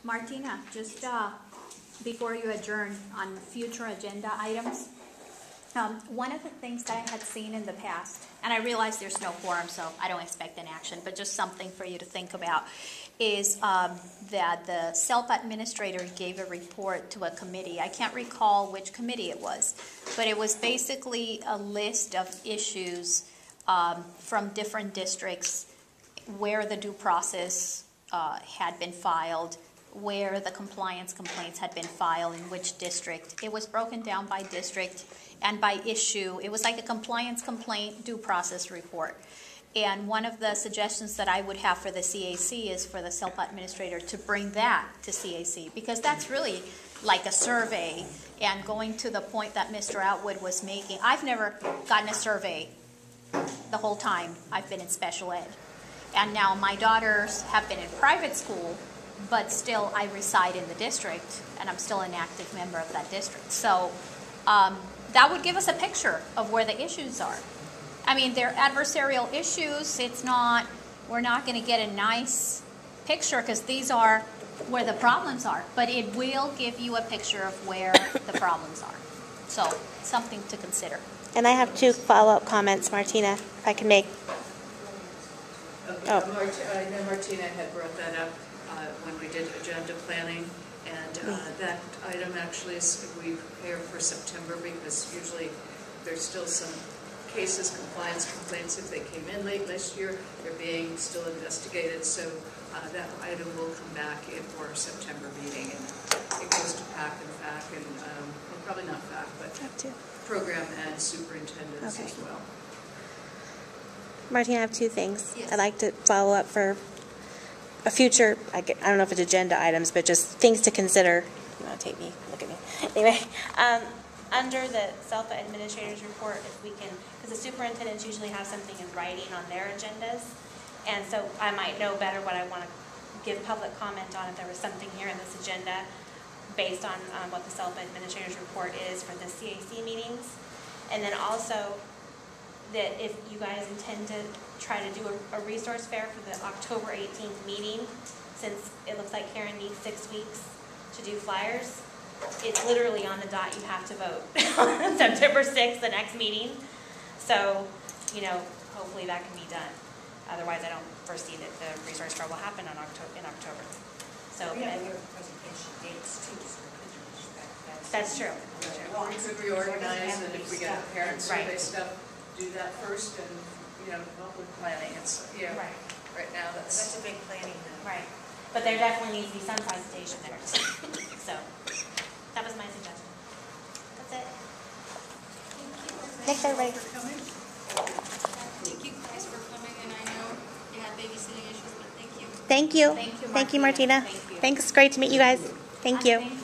Martina, just before you adjourn on future agenda items, one of the things that I had seen in the past, and I realize there's no quorum, so I don't expect an action, but just something for you to think about, is that the CELPA administrator gave a report to a committee. I can't recall which committee it was, but it was basically a list of issues from different districts where the due process had been filed, where the compliance complaints had been filed, in which district. It was broken down by district and by issue. It was like a compliance complaint due process report. And one of the suggestions that I would have for the CAC is for the CELPA administrator to bring that to CAC, because that's really like a survey. And going to the point that Mr. Atwood was making, I've never gotten a survey the whole time I've been in special ed. And now my daughters have been in private school, but still I reside in the district, and I'm still an active member of that district. So that would give us a picture of where the issues are. I mean, they're adversarial issues. We're not going to get a nice picture because these are where the problems are, but it will give you a picture of where the problems are. So something to consider. And I have 2 follow-up comments, Martina, if I can make. Okay. Oh. I know Martina had brought that up when we did agenda planning, and that item actually is we prepare for September, because usually there's still some cases, compliance complaints, if they came in late last year, they're being still investigated, so that item will come back for our September meeting, and it goes to PAC and FAC, and well, probably not FAC, but program and superintendents as well. Martina, I have 2 things. Yes. I'd like to follow up for a future, I don't know if it's agenda items, but just things to consider. You want to take me, look at me. Anyway, under the CELPA administrator's report, if we can, because the superintendents usually have something in writing on their agendas, and so I might know better what I want to give public comment on if there was something here in this agenda based on what the CELPA administrator's report is for the CAC meetings. And then also that if you guys intend to try to do a resource fair for the October 18th meeting, since it looks like Karen needs 6 weeks to do flyers, it's literally on the dot. You have to vote on September 6th, the next meeting. So, you know, hopefully that can be done. Otherwise, I don't foresee that the resource fair will happen in October. So we have your presentation dates too, so that's true. We could reorganize, and if we get the parent survey stuff, do that first, and come up with planning. It's right now that's a big planning though. Right, but there definitely needs to be some presentation there. So that was my suggestion. That's it. Thanks everybody. Thank you guys for coming, and I know you had babysitting issues, but thank you. Thank you. Thank you, Thank you, Martina. Thank you. Thanks. Great to meet you guys. Thank you. Thank you.